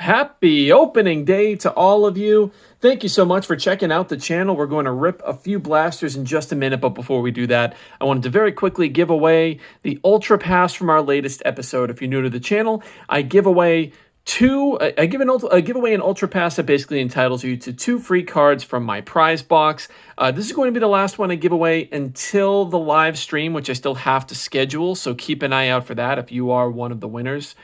Happy opening day to all of you. Thank you so much for checking out the channel. We're going to rip a few blasters in just a minute, but before we do that, I wanted to very quickly give away the Ultra Pass from our latest episode. If you're new to the channel, I give away I give away an Ultra Pass that basically entitles you to 2 free cards from my prize box. This is going to be the last one I give away until the live stream, which I still have to schedule, so keep an eye out for that. If you are one of the winners,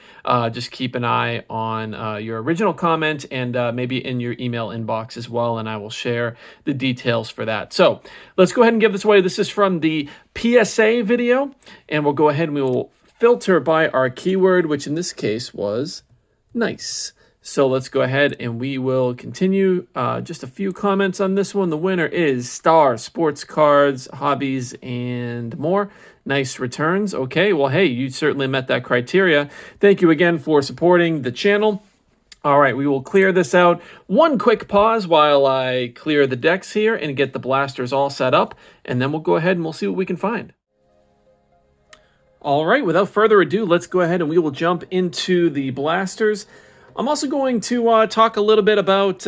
just keep an eye on your original comment and maybe in your email inbox as well, and I will share the details for that. So let's go ahead and give this away. This is from the PSA video, and we'll go ahead and we will filter by our keyword, which in this case was nice. So let's go ahead and we will continue. Just a few comments on this one. The winner is Star Sports Cards, Hobbies, and More. Nice returns. Okay, well, hey, you certainly met that criteria. Thank you again for supporting the channel. All right, we will clear this out. One quick pause while I clear the decks here and get the blasters all set up, and then we'll go ahead and we'll see what we can find. All right, without further ado, let's go ahead and we will jump into the blasters. I'm also going to talk a little bit about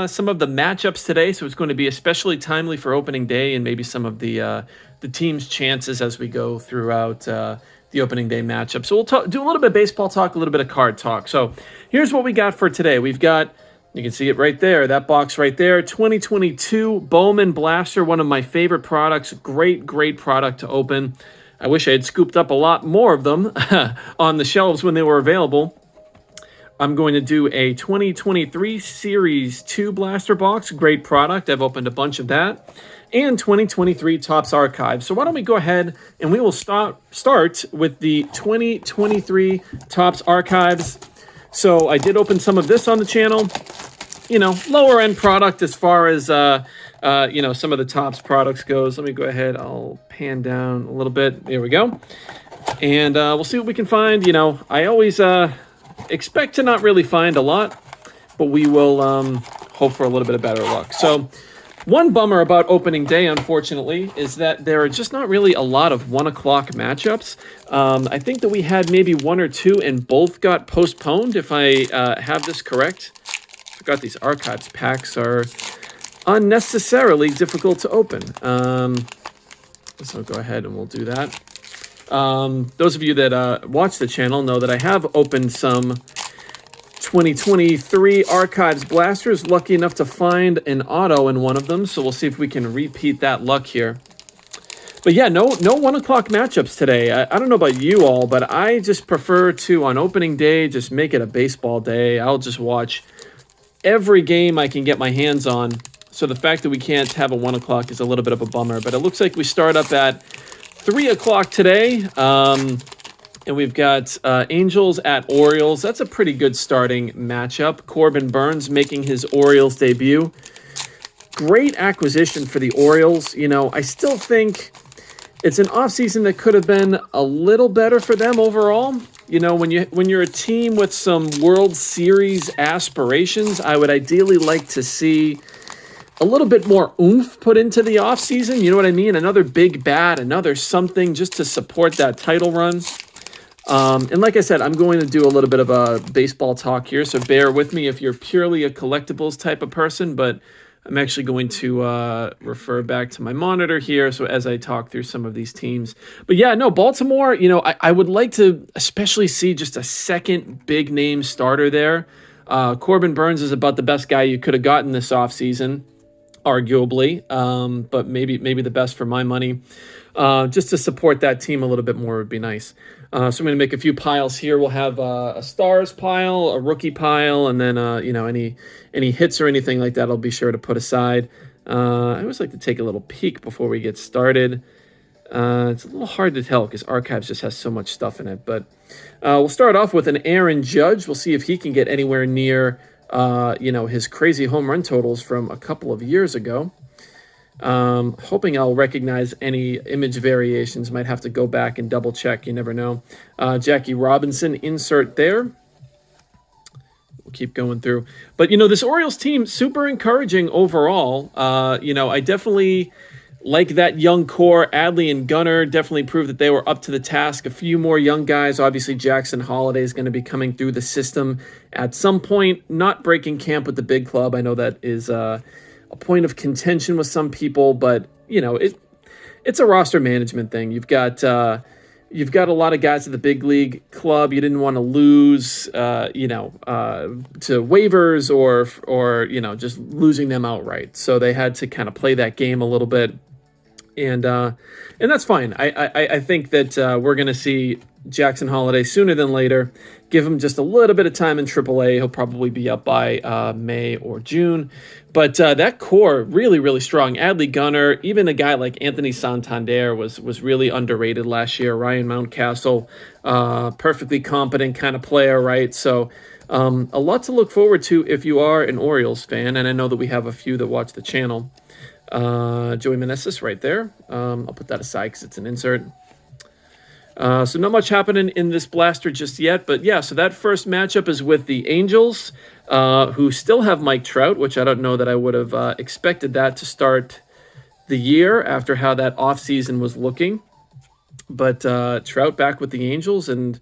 some of the matchups today, so it's going to be especially timely for opening day and maybe some of the team's chances as we go throughout the opening day matchup. So we'll do a little bit of baseball talk, a little bit of card talk. So here's what we got for today. We've got, you can see it right there, that box right there, 2022 Bowman Blaster, one of my favorite products. Great product to open. I wish I had scooped up a lot more of them on the shelves when they were available. I'm going to do a 2023 Series 2 blaster box. Great product. I've opened a bunch of that. And 2023 Topps Archives. So why don't we go ahead and we will start with the 2023 Topps Archives. So I did open some of this on the channel. You know, lower end product as far as some of the Topps products goes. Let me go ahead. I'll pan down a little bit. There we go. And we'll see what we can find. You know, I always expect to not really find a lot, but we will hope for a little bit of better luck. So one bummer about opening day, unfortunately, is that there are just not really a lot of 1 o'clock matchups. I think that we had maybe 1 or 2 and both got postponed, if I have this correct. I forgot these archives packs are unnecessarily difficult to open. So go ahead and we'll do that. Those of you that watch the channel know that I have opened some 2023 Archives blasters. Lucky enough to find an auto in one of them, so we'll see if we can repeat that luck here. But yeah, no 1 o'clock matchups today. I don't know about you all, but I just prefer to, on opening day, just make it a baseball day. I'll just watch every game I can get my hands on. So the fact that we can't have a 1 o'clock is a little bit of a bummer. But it looks like we start up at 3 o'clock today. And we've got Angels at Orioles. That's a pretty good starting matchup. Corbin Burnes making his Orioles debut. Great acquisition for the Orioles. You know, I still think it's an offseason that could have been a little better for them overall. You know, when you're a team with some World Series aspirations, I would ideally like to see a little bit more oomph put into the offseason. You know what I mean? Another big bat, another something just to support that title run. And like I said, I'm going to do a little bit of a baseball talk here, so bear with me if you're purely a collectibles type of person, but I'm actually going to refer back to my monitor here so as I talk through some of these teams. But yeah, no, Baltimore, you know, I would like to especially see just a second big name starter there. Corbin Burnes is about the best guy you could have gotten this offseason, arguably, but maybe the best for my money. Just to support that team a little bit more would be nice. So I'm going to make a few piles here. We'll have a stars pile, a rookie pile, and then any hits or anything like that I'll be sure to put aside. I always like to take a little peek before we get started. It's a little hard to tell because Archives just has so much stuff in it. But we'll start off with an Aaron Judge. We'll see if he can get anywhere near his crazy home run totals from a couple of years ago. Hoping I'll recognize any image variations. Might have to go back and double check. You never know. Jackie Robinson insert there. We'll keep going through. But, you know, this Orioles team, super encouraging overall. I definitely like that young core. Adley and Gunnar definitely proved that they were up to the task. A few more young guys. Obviously, Jackson Holiday is going to be coming through the system at some point, not breaking camp with the big club. I know that is a point of contention with some people, but, it's a roster management thing. You've got a lot of guys at the big league club. You didn't want to lose, to waivers or just losing them outright. So they had to kind of play that game a little bit. And that's fine. I think that we're going to see Jackson Holiday sooner than later. Give him just a little bit of time in AAA. He'll probably be up by May or June. But that core, really, really strong. Adley Gunnar, even a guy like Anthony Santander was really underrated last year. Ryan Mountcastle, perfectly competent kind of player, right? So a lot to look forward to if you are an Orioles fan. And I know that we have a few that watch the channel. Joey Meneses right there. I'll put that aside because it's an insert. So not much happening in this blaster just yet, but yeah, so that first matchup is with the Angels, who still have Mike Trout, which I don't know that I would have expected that to start the year after how that offseason was looking. But Trout back with the Angels, and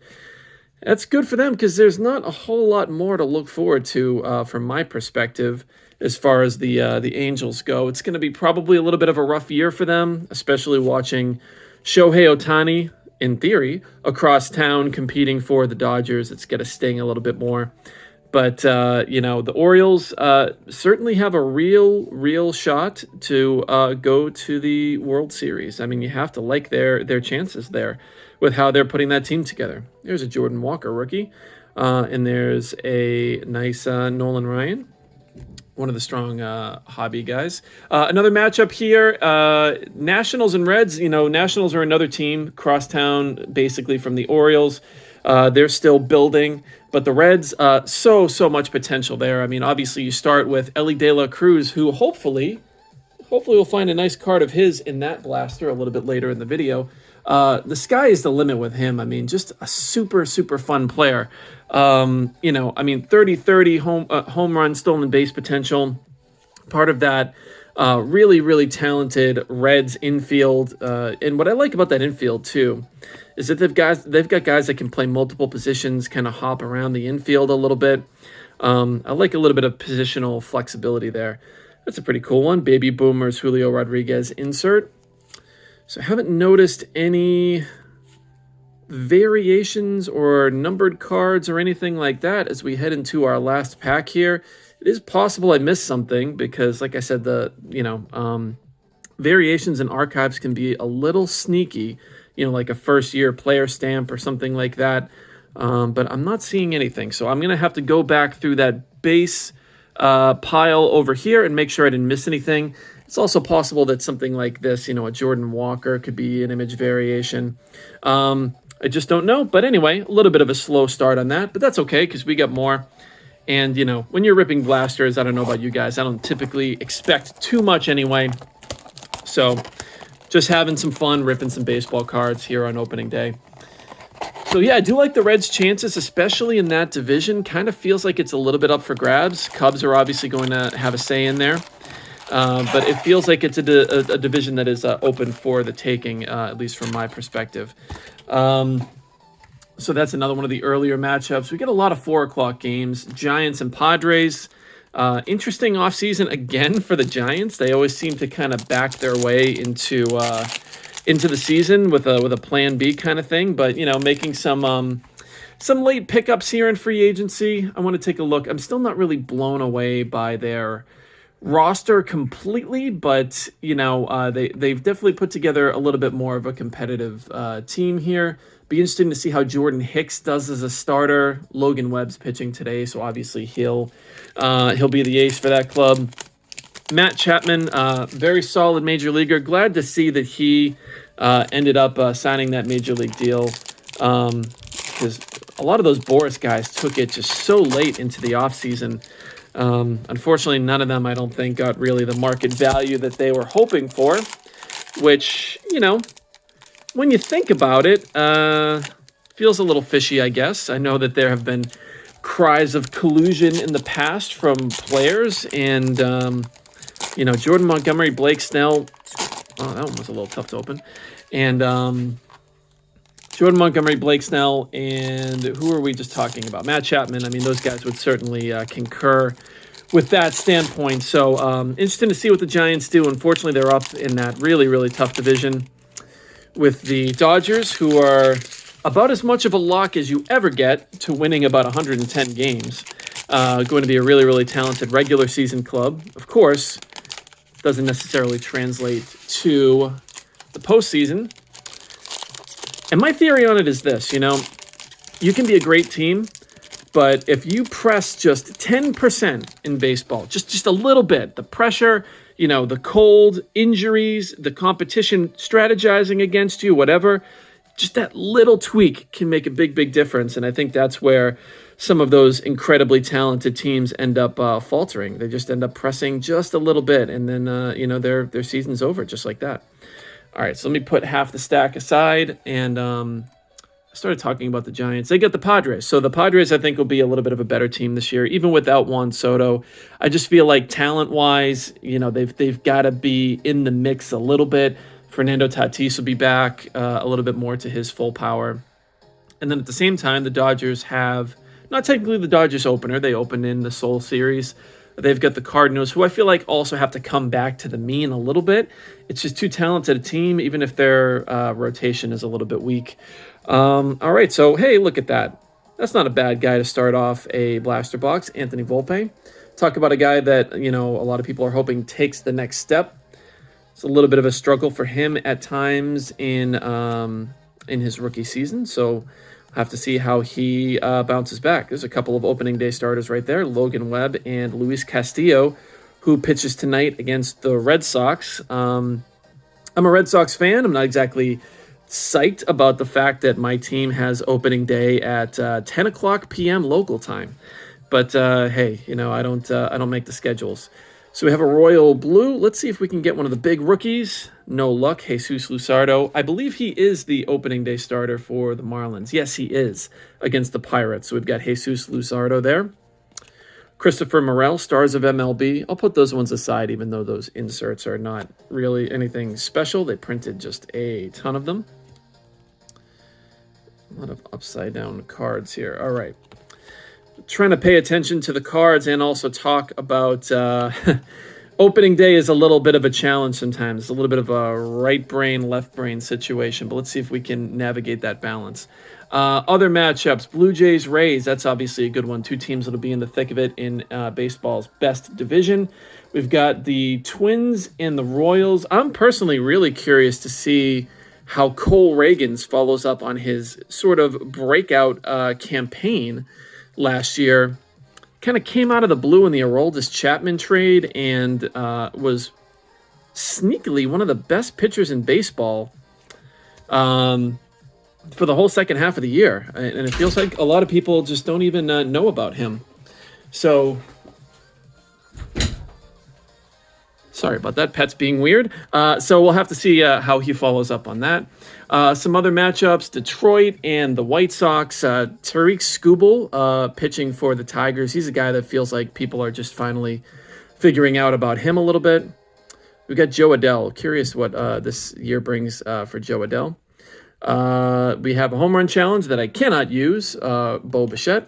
that's good for them because there's not a whole lot more to look forward to from my perspective as far as the Angels go. It's going to be probably a little bit of a rough year for them, especially watching Shohei Ohtani, in theory, across town competing for the Dodgers. It's going to sting a little bit more. But, the Orioles certainly have a real shot to go to the World Series. I mean, you have to like their chances there with how they're putting that team together. There's a Jordan Walker rookie, and there's a nice Nolan Ryan, one of the strong hobby guys. Another matchup here, Nationals and Reds. Nationals are another team, crosstown, basically from the Orioles. They're still building, but the Reds, so much potential there. I mean, obviously you start with Ellie De La Cruz, who hopefully we'll find a nice card of his in that blaster a little bit later in the video. The sky is the limit with him. I mean, just a super fun player. 30 home run, stolen base potential. Part of that really talented Reds infield. And what I like about that infield too is that they've got guys that can play multiple positions, kind of hop around the infield a little bit. I like a little bit of positional flexibility there. That's a pretty cool one. Baby Boomers, Julio Rodriguez insert. So I haven't noticed any variations or numbered cards or anything like that as we head into our last pack here. It is possible I missed something because, like I said, the variations and archives can be a little sneaky, like a first-year player stamp or something like that. But I'm not seeing anything. So I'm going to have to go back through that base pile over here and make sure I didn't miss anything. It's also possible that something like this, a Jordan Walker could be an image variation. I just don't know. But anyway, a little bit of a slow start on that, but that's okay because we got more. And, when you're ripping blasters, I don't know about you guys, I don't typically expect too much anyway. So just having some fun, ripping some baseball cards here on opening day. So yeah, I do like the Reds' chances, especially in that division. Kind of feels like it's a little bit up for grabs. Cubs are obviously going to have a say in there. But it feels like it's a division that is open for the taking, at least from my perspective. So that's another one of the earlier matchups. We get a lot of 4 o'clock games. Giants and Padres. Interesting offseason again for the Giants. They always seem to kind of back their way into the season with a plan B kind of thing. But, making some late pickups here in free agency. I want to take a look. I'm still not really blown away by their roster completely, but they've definitely put together a little bit more of a competitive team here. Be interesting to see how Jordan Hicks does as a starter. Logan Webb's pitching today, so obviously he'll be the ace for that club. Matt Chapman, very solid major leaguer. Glad to see that he ended up signing that major league deal because a lot of those Boris guys took it just so late into the offseason. Unfortunately, none of them, I don't think, got really the market value that they were hoping for, which, when you think about it, feels a little fishy, I guess. I know that there have been cries of collusion in the past from players, and, Jordan Montgomery, Blake Snell, Oh, that one was a little tough to open. And Jordan Montgomery, Blake Snell, and who are we just talking about? Matt Chapman. I mean, those guys would certainly concur with that standpoint. So interesting to see what the Giants do. Unfortunately, they're up in that really, really tough division with the Dodgers, who are about as much of a lock as you ever get to winning about 110 games. Going to be a really, really talented regular season club. Of course, doesn't necessarily translate to the postseason. And my theory on it is this, you can be a great team, but if you press just 10% in baseball, just a little bit, the pressure, the cold, injuries, the competition strategizing against you, whatever, just that little tweak can make a big, big difference. And I think that's where some of those incredibly talented teams end up faltering. They just end up pressing just a little bit, and then, their season's over just like that. All right, so let me put half the stack aside, and I started talking about the Giants. They get the Padres. So the Padres, I think, will be a little bit of a better team this year, even without Juan Soto. I just feel like talent-wise, they've got to be in the mix a little bit. Fernando Tatis will be back a little bit more to his full power. And then at the same time, the Dodgers have, not technically the Dodgers opener, they open in the Seoul series. They've got the Cardinals, who I feel like also have to come back to the mean a little bit. It's just too talented a team, even if their rotation is a little bit weak. All right, so hey, look at that. That's not a bad guy to start off a blaster box. Anthony Volpe. Talk about a guy that, a lot of people are hoping takes the next step. It's a little bit of a struggle for him at times in his rookie season, so have to see how he bounces back. There's a couple of opening day starters right there, Logan Webb and Luis Castillo, who pitches tonight against the Red Sox. I'm a Red Sox fan. I'm not exactly psyched about the fact that my team has opening day at 10 o'clock p.m. local time. But hey, I don't make the schedules. So we have a Royal Blue. Let's see if we can get one of the big rookies. No luck. Jesus Luzardo. I believe he is the opening day starter for the Marlins. Yes, he is, against the Pirates. So we've got Jesus Luzardo there. Christopher Morel, Stars of MLB. I'll put those ones aside, even though those inserts are not really anything special. They printed just a ton of them. A lot of upside down cards here. All right. Trying to pay attention to the cards and also talk about opening day is a little bit of a challenge sometimes. It's a little bit of a right brain, left brain situation, but let's see if we can navigate that balance. Other matchups, Blue Jays, Rays, that's obviously a good one. Two teams that'll be in the thick of it in baseball's best division. We've got the Twins and the Royals. I'm personally really curious to see how Cole Reagans follows up on his sort of breakout campaign last year. Kind of came out of the blue in the Aroldis Chapman trade and was sneakily one of the best pitchers in baseball for the whole second half of the year. And it feels like a lot of people just don't even know about him. So, sorry about that. Pet's being weird. So we'll have to see how he follows up on that. Some other matchups, Detroit and the White Sox. Tariq Skubal pitching for the Tigers. He's a guy that feels like people are just finally figuring out about him a little bit. We've got Joe Adell. Curious what this year brings for Joe Adell. We have a home run challenge that I cannot use, Bo Bichette.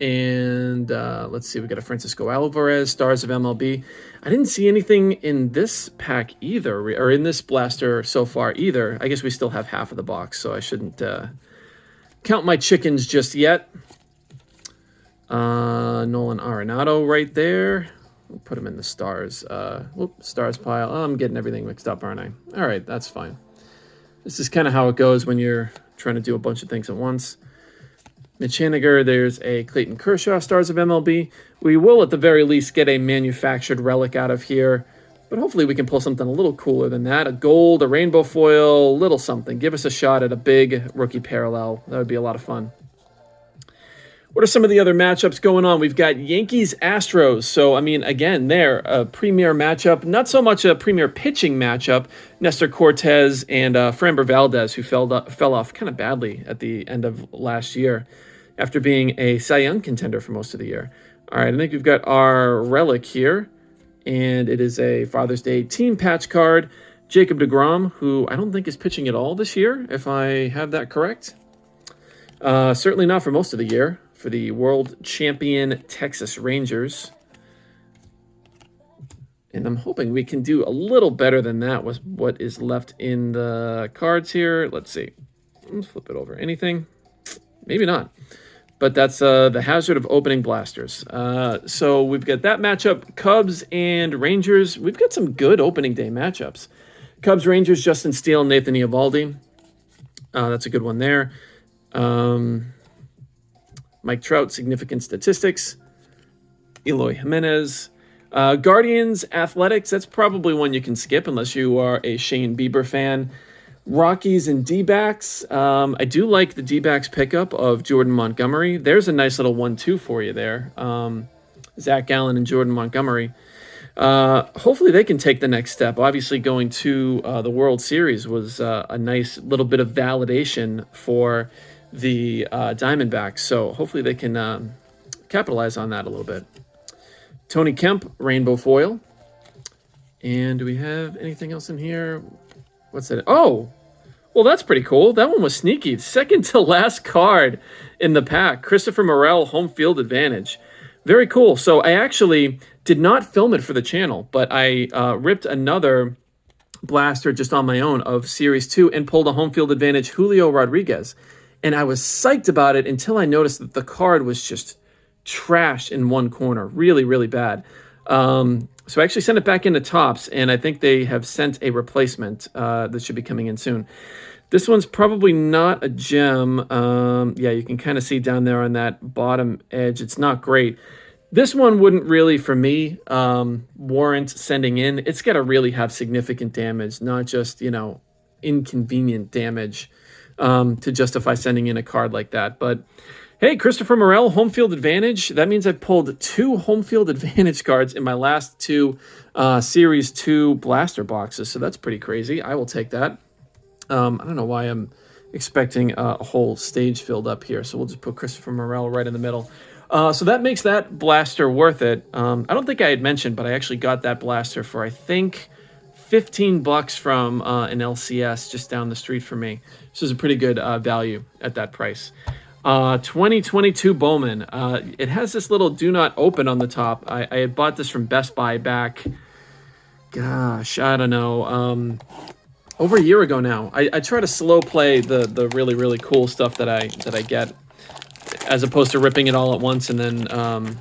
And let's see, we got a Francisco Alvarez, Stars of MLB. I didn't see anything in this pack either, or in this blaster so far either. I guess we still have half of the box, so I shouldn't count my chickens just yet. Nolan Arenado right there. We'll put him in the stars. Stars pile. Oh, I'm getting everything mixed up, aren't I? All right, that's fine. This is kind of how it goes when you're trying to do a bunch of things at once. Mitch Haniger, there's a Clayton Kershaw, Stars of MLB. We will, at the very least, get a manufactured relic out of here, but hopefully we can pull something a little cooler than that. A gold, a rainbow foil, little something. Give us a shot at a big rookie parallel. That would be a lot of fun. What are some of the other matchups going on? We've got Yankees-Astros. So, I mean, again, they're a premier matchup. Not so much a premier pitching matchup. Nestor Cortez and Framber Valdez, who fell off kind of badly at the end of last year after being a Cy Young contender for most of the year. All right, I think we've got our relic here, and it is a Father's Day team patch card. Jacob deGrom, who I don't think is pitching at all this year, if I have that correct. Certainly not for most of the year for the world champion Texas Rangers. And I'm hoping we can do a little better than that with what is left in the cards here. Let's see. Let's flip it over. Anything? Maybe not. But that's the hazard of opening blasters. So we've got that matchup, Cubs and Rangers. We've got some good opening day matchups. Cubs, Rangers, Justin Steele, Nathan Eovaldi. That's a good one there. Mike Trout, significant statistics. Eloy Jimenez. Guardians, Athletics, that's probably one you can skip unless you are a Shane Bieber fan. Rockies and D-backs. I do like the D-backs pickup of Jordan Montgomery. There's a nice little 1-2 for you there. Zach Gallen and Jordan Montgomery. Hopefully they can take the next step. Obviously going to the World Series was a nice little bit of validation for the Diamondbacks. So hopefully they can capitalize on that a little bit. Tony Kemp, Rainbow Foil. And do we have anything else in here? What's that? Oh, well, that's pretty cool. That one was sneaky. Second to last card in the pack. Christopher Morel, home field advantage. Very cool. So I actually did not film it for the channel, but I ripped another blaster just on my own of Series 2 and pulled a home field advantage Julio Rodriguez. And I was psyched about it until I noticed that the card was just trashed in one corner. Really, really bad. So I actually sent it back into Topps, and I think they have sent a replacement that should be coming in soon. This one's probably not a gem. Yeah, you can kind of see down there on that bottom edge. It's not great. This one wouldn't really, for me, warrant sending in. It's got to really have significant damage, not just, inconvenient damage to justify sending in a card like that. But hey, Christopher Morel, home field advantage. That means I pulled 2 home field advantage cards in my last 2 Series 2 blaster boxes. So that's pretty crazy. I will take that. I don't know why I'm expecting a whole stage filled up here. So we'll just put Christopher Morel right in the middle. So that makes that blaster worth it. I don't think I had mentioned, but I actually got that blaster for, I think, $15 from an LCS just down the street from me. So it's a pretty good value at that price. 2022 Bowman. It has this little do not open on the top. I had bought this from Best Buy back, gosh, I don't know, over a year ago now. I try to slow play the really, really cool stuff that I get, as opposed to ripping it all at once and then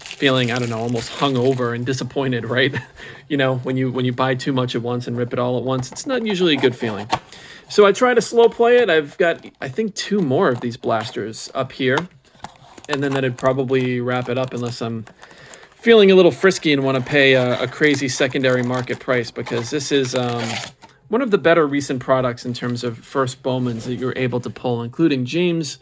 feeling, I don't know, almost hungover and disappointed, right? When you buy too much at once and rip it all at once, it's not usually a good feeling. So I try to slow play it. I've got, I think, 2 more of these blasters up here. And then that'd probably wrap it up unless I'm feeling a little frisky and want to pay a crazy secondary market price, because this is one of the better recent products in terms of first Bowmans that you're able to pull, including James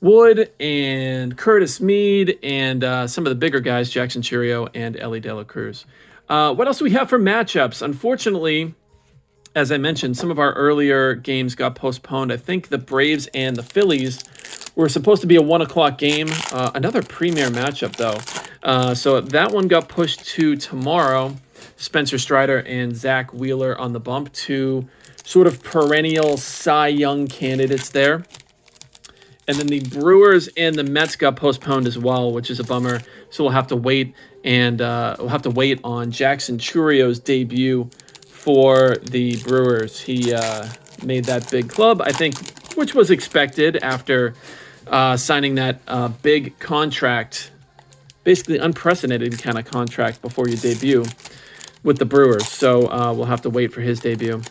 Wood and Curtis Mead and some of the bigger guys, Jackson Churio and Ellie De La Cruz. What else do we have for matchups? Unfortunately, as I mentioned, some of our earlier games got postponed. I think the Braves and the Phillies were supposed to be a 1 o'clock game. Another premier matchup, though. So that one got pushed to tomorrow. Spencer Strider and Zach Wheeler on the bump, 2 sort of perennial Cy Young candidates there. And then the Brewers and the Mets got postponed as well, which is a bummer. So we'll have to wait, and we'll have to wait on Jackson Churio's debut for the Brewers. He made that big club, I think, which was expected after signing that big contract, basically unprecedented kind of contract before you debut with the Brewers. So we'll have to wait for his debut.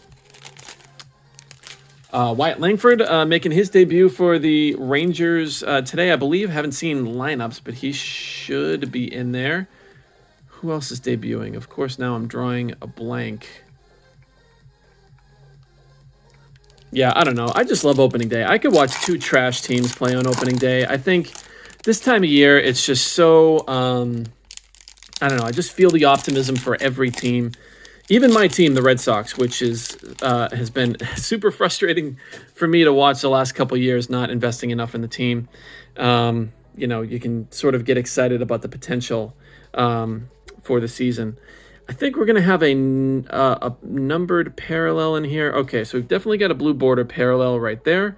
Wyatt Langford making his debut for the Rangers today, I believe. Haven't seen lineups, but he should be in there. Who else is debuting? Of course, now I'm drawing a blank. Yeah, I don't know. I just love opening day. I could watch 2 trash teams play on opening day. I think this time of year, it's just so, I don't know. I just feel the optimism for every team. Even my team, the Red Sox, which is has been super frustrating for me to watch the last couple of years, not investing enough in the team. You can sort of get excited about the potential for the season. I think we're going to have a numbered parallel in here. Okay, so we've definitely got a blue border parallel right there.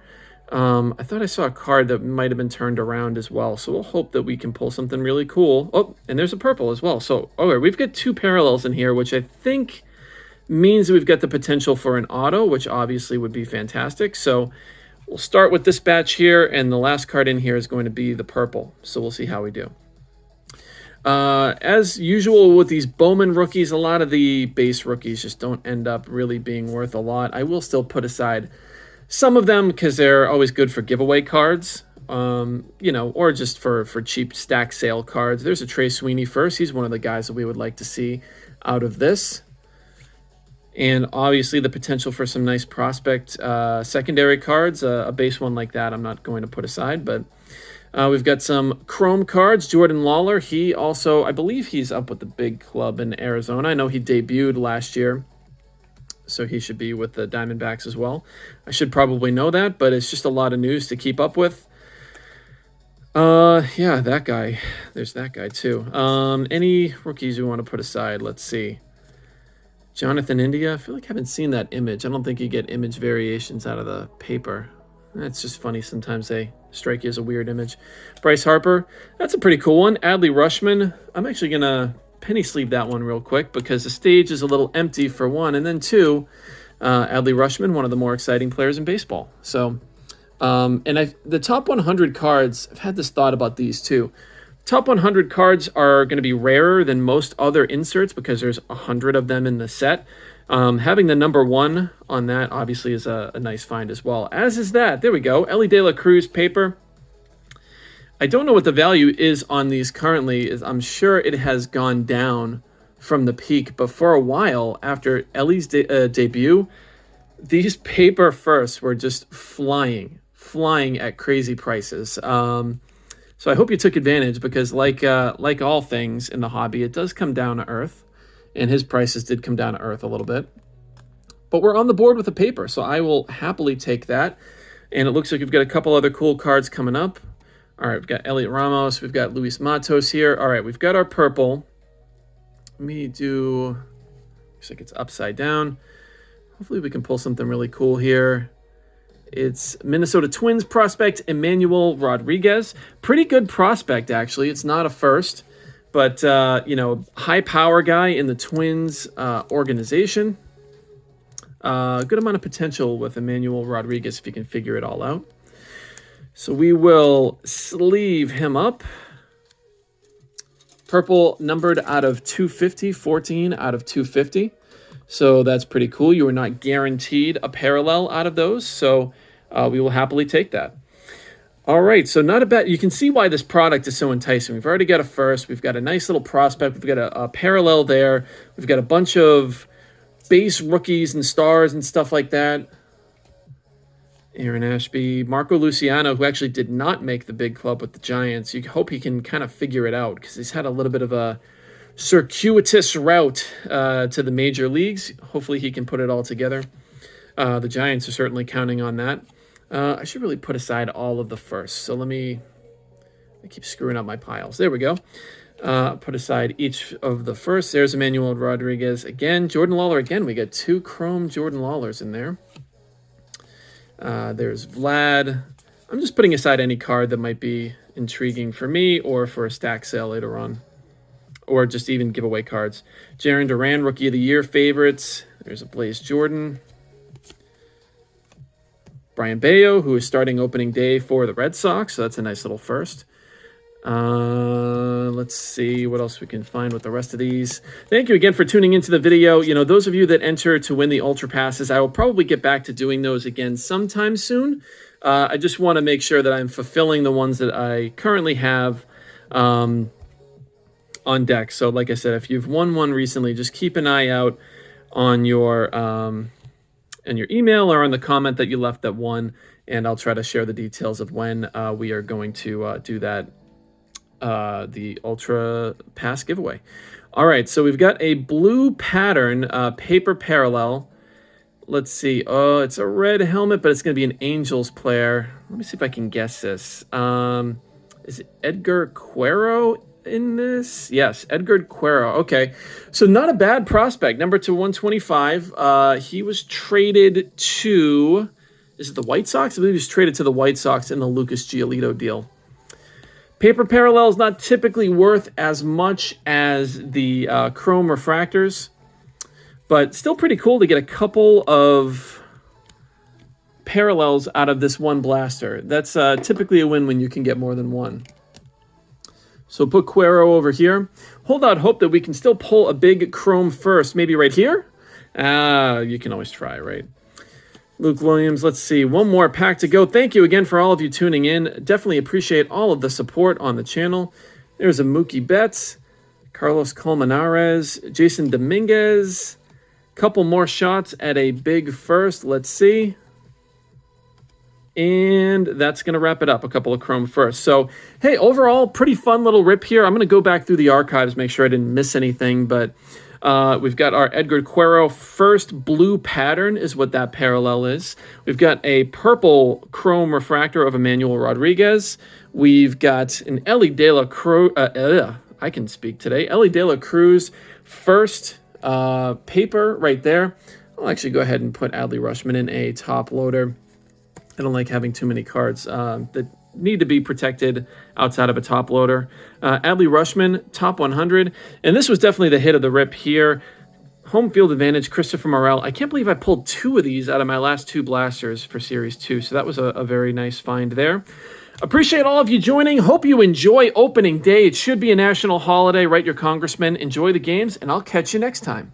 I thought I saw a card that might have been turned around as well. So we'll hope that we can pull something really cool. Oh, and there's a purple as well. So, okay, we've got 2 parallels in here, which I think means we've got the potential for an auto, which obviously would be fantastic. So we'll start with this batch here, and the last card in here is going to be the purple. So we'll see how we do. As usual with these Bowman rookies, a lot of the base rookies just don't end up really being worth a lot. I will still put aside some of them because they're always good for giveaway cards, you know, or just for cheap stack sale cards. There's a Trey Sweeney first. He's one of the guys that we would like to see out of this. And obviously the potential for some nice prospect secondary cards. A base one like that I'm not going to put aside, but we've got some chrome cards. Jordan Lawler, he also, I believe he's up with the big club in Arizona. I know he debuted last year, so he should be with the Diamondbacks as well. I should probably know that, but it's just a lot of news to keep up with. Yeah, that guy. There's that guy too. Any rookies we want to put aside? Let's see. Jonathan India. I feel like I haven't seen that image. I don't think you get image variations out of the paper. That's just funny. Sometimes they strike you as a weird image. Bryce Harper. That's a pretty cool one. Adley Rutschman. I'm actually going to penny sleeve that one real quick because the stage is a little empty for one. And then two, Adley Rutschman, one of the more exciting players in baseball. So, the top 100 cards, I've had this thought about these too. Top 100 cards are going to be rarer than most other inserts because there's 100 of them in the set. Having the number 1 on that obviously is a nice find as well. As is that. There we go. Elly De La Cruz paper. I don't know what the value is on these currently. I'm sure it has gone down from the peak, but for a while after Ellie's debut, these paper firsts were just flying at crazy prices. So I hope you took advantage because like all things in the hobby, it does come down to earth, and his prices did come down to earth a little bit. But we're on the board with the paper, so I will happily take that. And it looks like we've got a couple other cool cards coming up. All right, we've got Elliot Ramos. We've got Luis Matos here. All right, we've got our purple. Let me do, looks like it's upside down. Hopefully we can pull something really cool here. It's Minnesota Twins prospect Emmanuel Rodriguez. Pretty good prospect, actually. It's not a first, but, you know, high power guy in the Twins organization. Good amount of potential with Emmanuel Rodriguez if you can figure it all out. So we will sleeve him up. Purple numbered out of 250, 14 out of 250. So that's pretty cool. You are not guaranteed a parallel out of those, so we will happily take that. All right, so not a bad. You can see why this product is so enticing. We've already got a first. We've got a nice little prospect. We've got a parallel there. We've got a bunch of base rookies and stars and stuff like that. Aaron Ashby, Marco Luciano, who actually did not make the big club with the Giants. You hope he can kind of figure it out because he's had a little bit of a circuitous route to the major leagues. Hopefully he can put it all together. The Giants are certainly counting on that. I should really put aside all of the firsts. So I keep screwing up my piles. There we go. Put aside each of the firsts. There's Emmanuel Rodriguez again. Jordan Lawler again. We got 2 chrome Jordan Lawlers in there. There's Vlad. I'm just putting aside any card that might be intriguing for me or for a stack sale later on. Or just even giveaway cards. Jarren Duran, Rookie of the Year favorites. There's a Blaze Jordan. Brian Bayo, who is starting opening day for the Red Sox. So that's a nice little first. Let's see what else we can find with the rest of these. Thank you again for tuning into the video. You know, those of you that enter to win the Ultra Passes, I will probably get back to doing those again sometime soon. I just want to make sure that I'm fulfilling the ones that I currently have on deck. So like I said, if you've won one recently, just keep an eye out on your email or on the comment that you left that won, and I'll try to share the details of when we are going to do that, the Ultra Pass giveaway. All right, so we've got a blue pattern paper parallel. Let's see. Oh, it's a red helmet, but it's going to be an Angels player. Let me see if I can guess this. Is it Edgar Quero? in this? Yes, Edgar Quero. Okay, so not a bad prospect. Number to 125. He was traded to, is it the White Sox? I believe he was traded to the White Sox in the Lucas Giolito deal. Paper parallel is not typically worth as much as the chrome refractors, but still pretty cool to get a couple of parallels out of this one blaster. That's typically a win when you can get more than one. So put Quero over here. Hold out hope that we can still pull a big chrome first. Maybe right here? You can always try, right? Luke Williams, let's see. One more pack to go. Thank you again for all of you tuning in. Definitely appreciate all of the support on the channel. There's a Mookie Betts, Carlos Colmenares, Jason Dominguez. Couple more shots at a big first. Let's see. And that's going to wrap it up. A couple of chrome first. So, hey, overall, pretty fun little rip here. I'm going to go back through the archives, make sure I didn't miss anything. But we've got our Edgar Quero first blue pattern is what that parallel is. We've got a purple chrome refractor of Emmanuel Rodriguez. We've got an Ellie De La Cruz. I can speak today. Ellie De La Cruz first paper right there. I'll actually go ahead and put Adley Rutschman in a top loader. I don't like having too many cards that need to be protected outside of a top loader. Adley Rutschman, top 100. And this was definitely the hit of the rip here. Home field advantage, Christopher Morel. I can't believe I pulled 2 of these out of my last 2 blasters for Series 2. So that was a very nice find there. Appreciate all of you joining. Hope you enjoy opening day. It should be a national holiday. Write your congressman. Enjoy the games, and I'll catch you next time.